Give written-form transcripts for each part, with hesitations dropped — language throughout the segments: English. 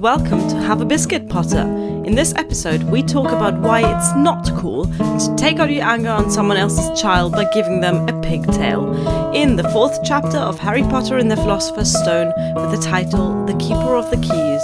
and welcome to Have a Biscuit, Potter. In this episode, we talk about why it's not cool to take out your anger on someone else's child by giving them a pigtail. In the 4th chapter of Harry Potter and the Philosopher's Stone with the title The Keeper of the Keys.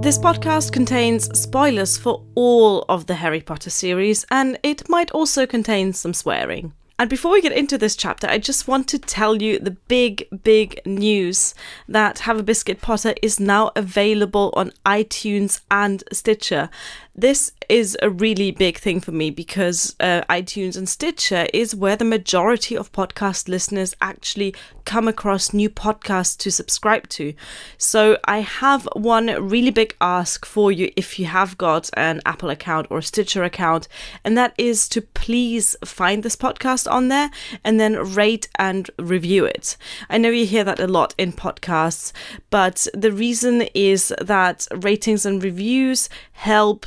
This podcast contains spoilers for all of the Harry Potter series, and it might also contain some swearing. And before we get into this chapter, I just want to tell you the big news that Have a Biscuit, Potter is now available on iTunes and Stitcher. This is a really big thing for me because iTunes and Stitcher is where the majority of podcast listeners actually come across new podcasts to subscribe to. So I have one really big ask for you if you have got an Apple account or a Stitcher account, and that is to please find this podcast on there and then rate and review it. I know you hear that a lot in podcasts, but the reason is that ratings and reviews help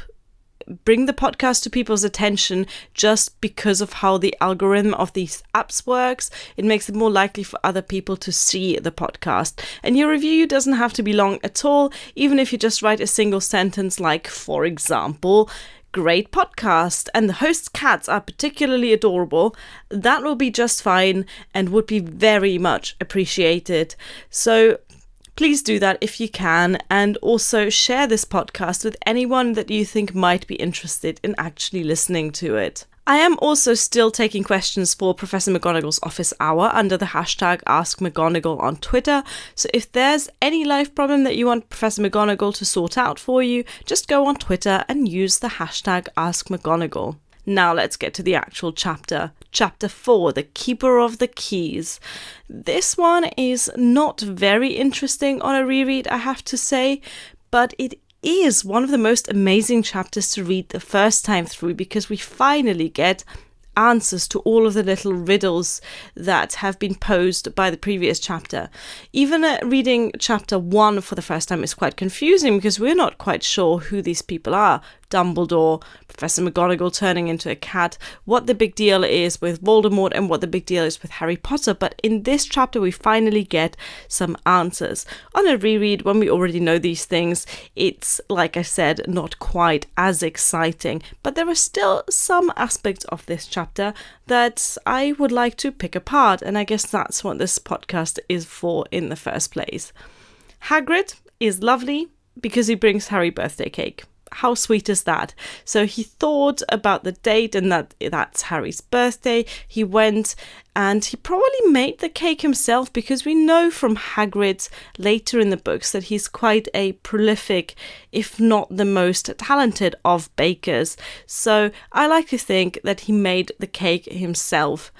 bring the podcast to people's attention just because of how the algorithm of these apps works. It makes it more likely for other people to see the podcast. And your review doesn't have to be long at all, even if you just write a single sentence like, for example, "Great podcast, and the host's cats are particularly adorable." That will be just fine and would be very much appreciated. So please do that if you can, and also share this podcast with anyone that you think might be interested in actually listening to it. I am also still taking questions for Professor McGonagall's office hour under the hashtag AskMcGonagall on Twitter, so if there's any life problem that you want Professor McGonagall to sort out for you, just go on Twitter and use the hashtag AskMcGonagall. Now let's get to the actual chapter. Chapter 4, The Keeper of the Keys. This one is not very interesting on a reread, I have to say, but it is one of the most amazing chapters to read the first time through because we finally get answers to all of the little riddles that have been posed by the previous chapter. Even reading chapter 1 for the first time is quite confusing because we're not quite sure who these people are. Dumbledore, Professor McGonagall turning into a cat, what the big deal is with Voldemort and what the big deal is with Harry Potter. But in this chapter we finally get some answers. On a reread, when we already know these things, it's, like I said, not quite as exciting. But there are still some aspects of this chapter that I would like to pick apart, and I guess that's what this podcast is for in the first place. Hagrid is lovely because he brings Harry birthday cake. How sweet is that? So he thought about the date and that's Harry's birthday. He went and he probably made the cake himself because we know from Hagrid later in the books that he's quite a prolific, if not the most talented of bakers. So I like to think that he made the cake himself.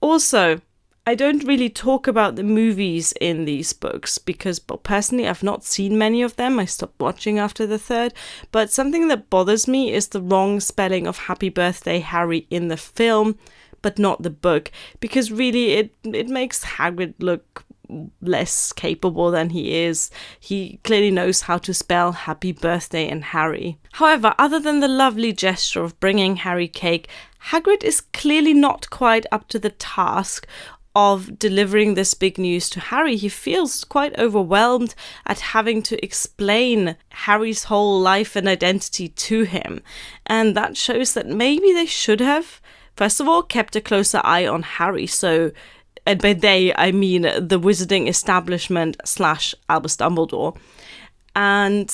Also, I don't really talk about the movies in these books because personally I've not seen many of them. I stopped watching after the 3rd. But something that bothers me is the wrong spelling of Happy Birthday Harry in the film, but not the book. Because really it makes Hagrid look less capable than he is. He clearly knows how to spell Happy Birthday and Harry. However, other than the lovely gesture of bringing Harry cake, Hagrid is clearly not quite up to the task of delivering this big news to Harry. He feels quite overwhelmed at having to explain Harry's whole life and identity to him. And that shows that maybe they should have, first of all, kept a closer eye on Harry. So, and by they, I mean the wizarding establishment / Albus Dumbledore. And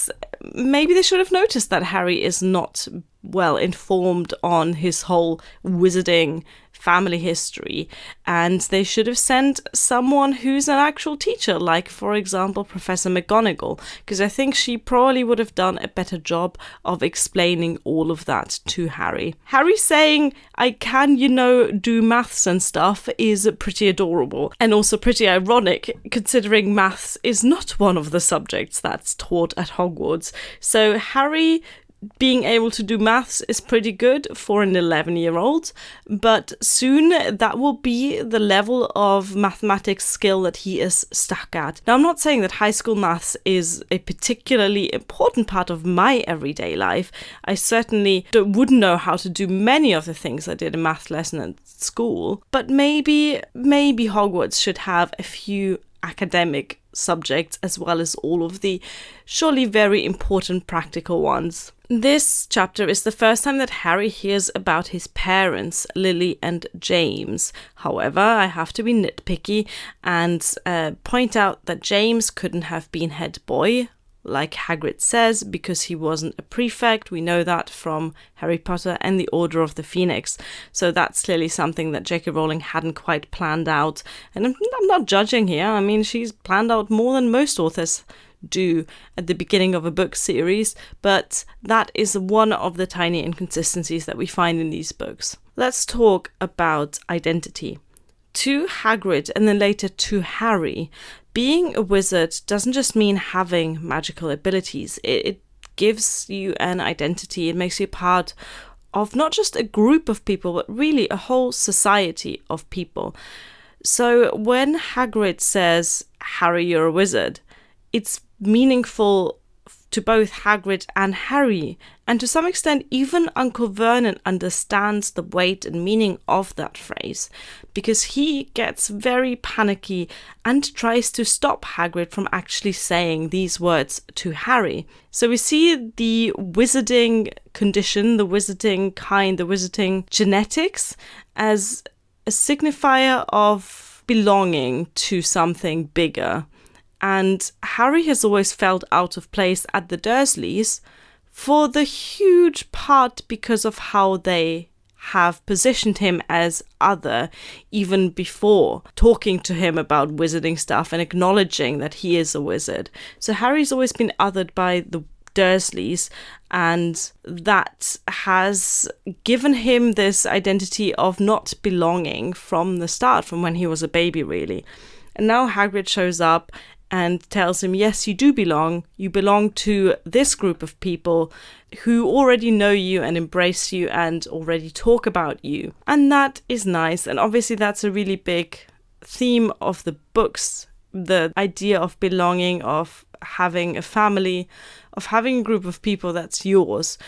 maybe they should have noticed that Harry is not well informed on his whole wizarding family history, and they should have sent someone who's an actual teacher, like, for example, Professor McGonagall, because I think she probably would have done a better job of explaining all of that to Harry. Harry saying, "I can, do maths and stuff," is pretty adorable, and also pretty ironic, considering maths is not one of the subjects that's taught at Hogwarts. So Harry being able to do maths is pretty good for an 11-year-old, but soon that will be the level of mathematics skill that he is stuck at. Now, I'm not saying that high school maths is a particularly important part of my everyday life. I certainly wouldn't know how to do many of the things I did in math lesson at school, but maybe Hogwarts should have a few academic subjects as well as all of the surely very important practical ones. This chapter is the first time that Harry hears about his parents, Lily and James. However, I have to be nitpicky and point out that James couldn't have been head boy, like Hagrid says, because he wasn't a prefect. We know that from Harry Potter and the Order of the Phoenix. So that's clearly something that J.K. Rowling hadn't quite planned out. And I'm not judging here. I mean, she's planned out more than most authors do at the beginning of a book series, but that is one of the tiny inconsistencies that we find in these books. Let's talk about identity. To Hagrid and then later to Harry, being a wizard doesn't just mean having magical abilities. It gives you an identity. It makes you part of not just a group of people, but really a whole society of people. So when Hagrid says, "Harry, you're a wizard," it's meaningful to both Hagrid and Harry, and to some extent even Uncle Vernon understands the weight and meaning of that phrase, because he gets very panicky and tries to stop Hagrid from actually saying these words to Harry. So we see the wizarding condition, the wizarding kind, the wizarding genetics as a signifier of belonging to something bigger. And Harry has always felt out of place at the Dursleys for the huge part because of how they have positioned him as other, even before talking to him about wizarding stuff and acknowledging that he is a wizard. So Harry's always been othered by the Dursleys, and that has given him this identity of not belonging from the start, from when he was a baby, really. And now Hagrid shows up and tells him, yes, you do belong. You belong to this group of people who already know you and embrace you and already talk about you. And that is nice. And obviously that's a really big theme of the books, the idea of belonging, of having a family, of having a group of people that's yours.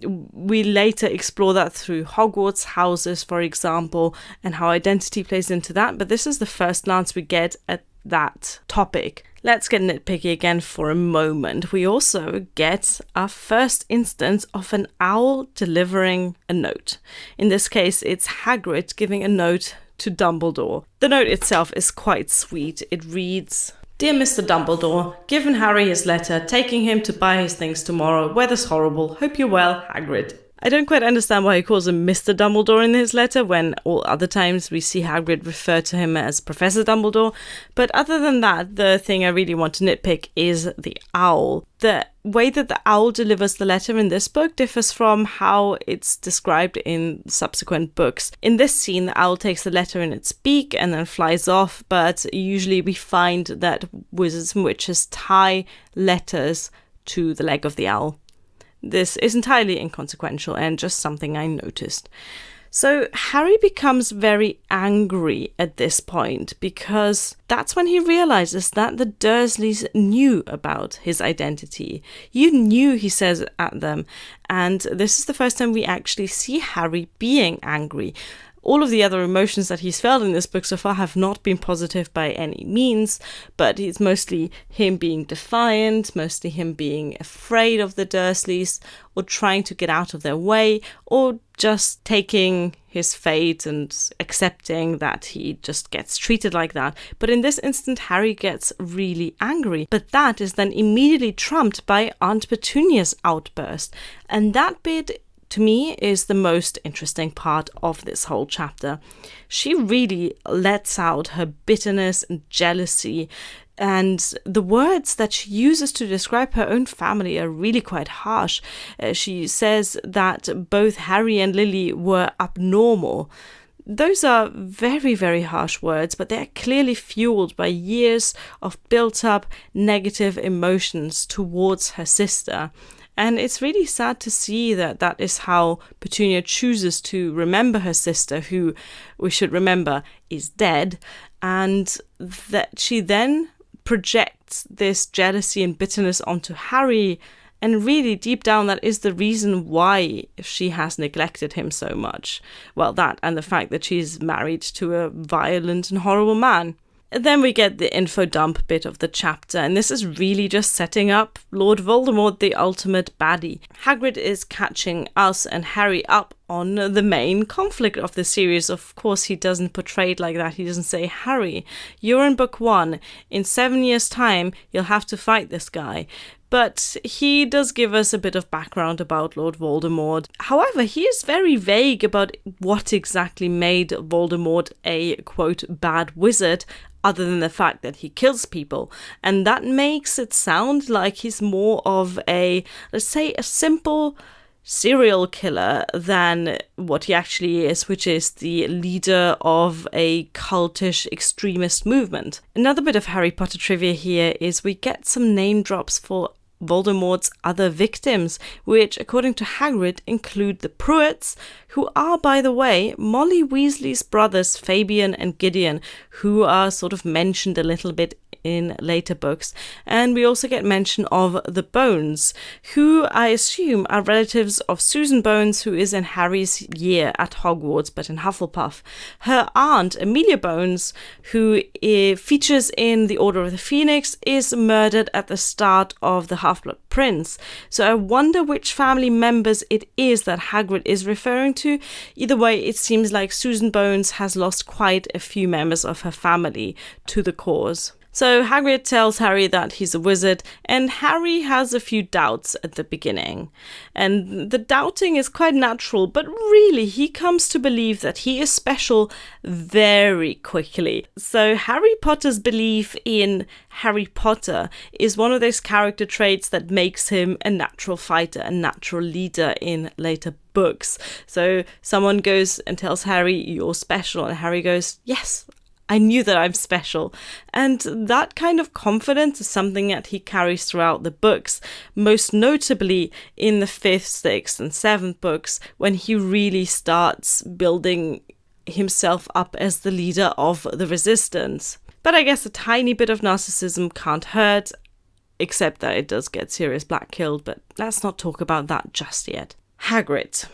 We later explore that through Hogwarts houses, for example, and how identity plays into that. But this is the first glance we get at that topic. Let's get nitpicky again for a moment. We also get our first instance of an owl delivering a note. In this case, it's Hagrid giving a note to Dumbledore. The note itself is quite sweet. It reads, "Dear Mr. Dumbledore, given Harry his letter, taking him to buy his things tomorrow. Weather's horrible. Hope you're well, Hagrid." I don't quite understand why he calls him Mr. Dumbledore in his letter when all other times we see Hagrid refer to him as Professor Dumbledore. But other than that, the thing I really want to nitpick is the owl. The way that the owl delivers the letter in this book differs from how it's described in subsequent books. In this scene, the owl takes the letter in its beak and then flies off, but usually we find that wizards and witches tie letters to the leg of the owl. This is entirely inconsequential and just something I noticed. So Harry becomes very angry at this point because that's when he realizes that the Dursleys knew about his identity. You knew, he says at them, and this is the first time we actually see Harry being angry. All of the other emotions that he's felt in this book so far have not been positive by any means, but it's mostly him being defiant, mostly him being afraid of the Dursleys, or trying to get out of their way, or just taking his fate and accepting that he just gets treated like that. But in this instant, Harry gets really angry. But that is then immediately trumped by Aunt Petunia's outburst. And that bit, to me, is the most interesting part of this whole chapter. She really lets out her bitterness and jealousy, and the words that she uses to describe her own family are really quite harsh. She says that both Harry and Lily were abnormal. Those are very, very harsh words, but they're clearly fueled by years of built-up negative emotions towards her sister. And it's really sad to see that that is how Petunia chooses to remember her sister, who we should remember is dead, and that she then projects this jealousy and bitterness onto Harry. And really, deep down, that is the reason why she has neglected him so much. Well, that and the fact that she's married to a violent and horrible man. Then we get the info dump bit of the chapter, and this is really just setting up Lord Voldemort, the ultimate baddie. Hagrid is catching us and Harry up on the main conflict of the series. Of course, he doesn't portray it like that. He doesn't say, Harry, you're in book 1. In 7 years' time, you'll have to fight this guy. But he does give us a bit of background about Lord Voldemort. However, he is very vague about what exactly made Voldemort a, quote, bad wizard, other than the fact that he kills people. And that makes it sound like he's more of a, let's say, a simple serial killer than what he actually is, which is the leader of a cultish extremist movement. Another bit of Harry Potter trivia here is we get some name drops for Voldemort's other victims, which, according to Hagrid, include the Pruitts, who are, by the way, Molly Weasley's brothers Fabian and Gideon, who are sort of mentioned a little bit in later books. And we also get mention of the Bones, who I assume are relatives of Susan Bones, who is in Harry's year at Hogwarts, but in Hufflepuff. Her aunt, Amelia Bones, who features in The Order of the Phoenix, is murdered at the start of the Half-Blood Prince. So I wonder which family members it is that Hagrid is referring to. Either way, it seems like Susan Bones has lost quite a few members of her family to the cause. So Hagrid tells Harry that he's a wizard, and Harry has a few doubts at the beginning. And the doubting is quite natural, but really he comes to believe that he is special very quickly. So Harry Potter's belief in Harry Potter is one of those character traits that makes him a natural fighter, a natural leader in later books. So someone goes and tells Harry, you're special, and Harry goes, yes, I knew that I'm special. And that kind of confidence is something that he carries throughout the books, most notably in the 5th, 6th and 7th books, when he really starts building himself up as the leader of the Resistance. But I guess a tiny bit of narcissism can't hurt, except that it does get Sirius Black killed, but let's not talk about that just yet. Hagrid.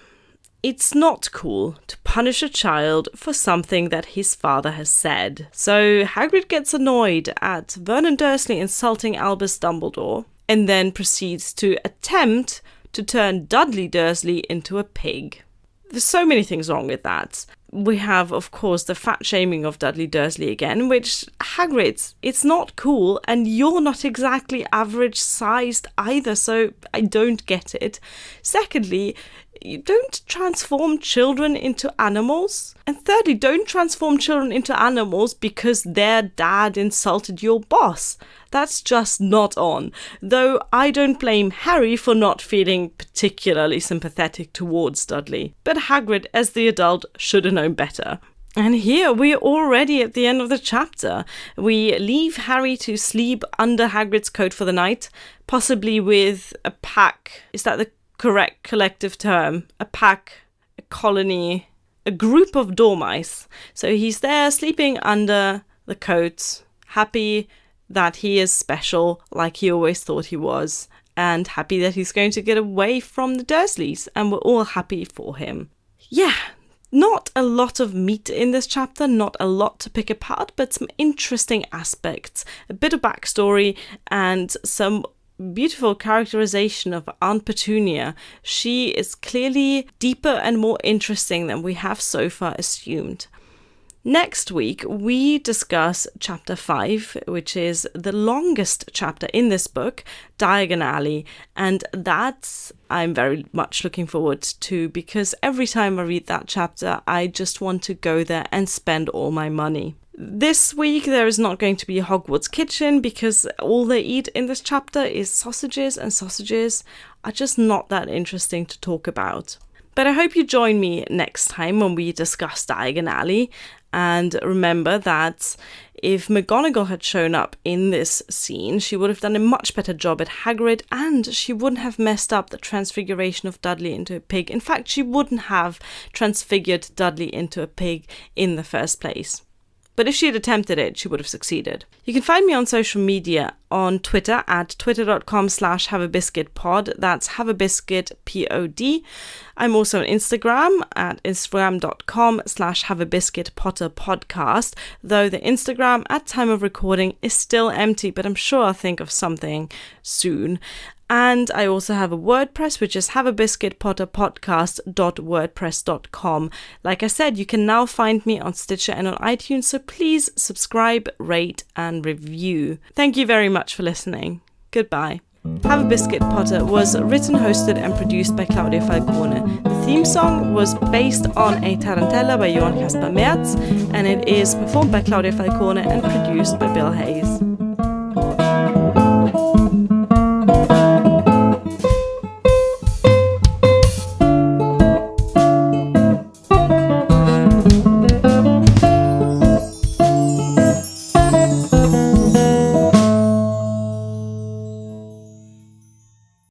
It's not cool to punish a child for something that his father has said. So Hagrid gets annoyed at Vernon Dursley insulting Albus Dumbledore and then proceeds to attempt to turn Dudley Dursley into a pig. There's so many things wrong with that. We have, of course, the fat shaming of Dudley Dursley again, which, Hagrid, it's not cool, and you're not exactly average sized either, so I don't get it. Secondly, you don't transform children into animals. And thirdly, don't transform children into animals because their dad insulted your boss. That's just not on. Though I don't blame Harry for not feeling particularly sympathetic towards Dudley. But Hagrid, as the adult, should have known better. And here we're already at the end of the chapter. We leave Harry to sleep under Hagrid's coat for the night, possibly with a pack. Is that the correct collective term? A pack, a colony, a group of dormice. So he's there sleeping under the coat, happy that he is special like he always thought he was, and happy that he's going to get away from the Dursleys, and we're all happy for him. Yeah, not a lot of meat in this chapter, not a lot to pick apart, but some interesting aspects, a bit of backstory, and some beautiful characterization of Aunt Petunia. She is clearly deeper and more interesting than we have so far assumed. Next week, we discuss Chapter 5, which is the longest chapter in this book, Diagon Alley, and that I'm very much looking forward to, because every time I read that chapter, I just want to go there and spend all my money. This week, there is not going to be a Hogwarts kitchen, because all they eat in this chapter is sausages, and sausages are just not that interesting to talk about. But I hope you join me next time when we discuss Diagon Alley. And remember that If McGonagall had shown up in this scene, she would have done a much better job at Hagrid, and she wouldn't have messed up the transfiguration of Dudley into a pig. In fact, she wouldn't have transfigured Dudley into a pig in the first place. But if she had attempted it, she would have succeeded. You can find me on social media on Twitter at twitter.com/haveabiscuitpod. That's haveabiscuitpod. I'm also on Instagram at instagram.com/haveabiscuitpotterpodcast, though the Instagram at time of recording is still empty, but I'm sure I'll think of something soon. And I also have a WordPress, which is haveabiscuitpotterpodcast.wordpress.com. Like I said, you can now find me on Stitcher and on iTunes, so please subscribe, rate, and review. Thank you very much for listening. Goodbye. Have a Biscuit Potter was written, hosted, and produced by Claudia Falcone. The theme song was based on a tarantella by Johann Caspar Merz, and it is performed by Claudia Falcone and produced by Bill Hayes.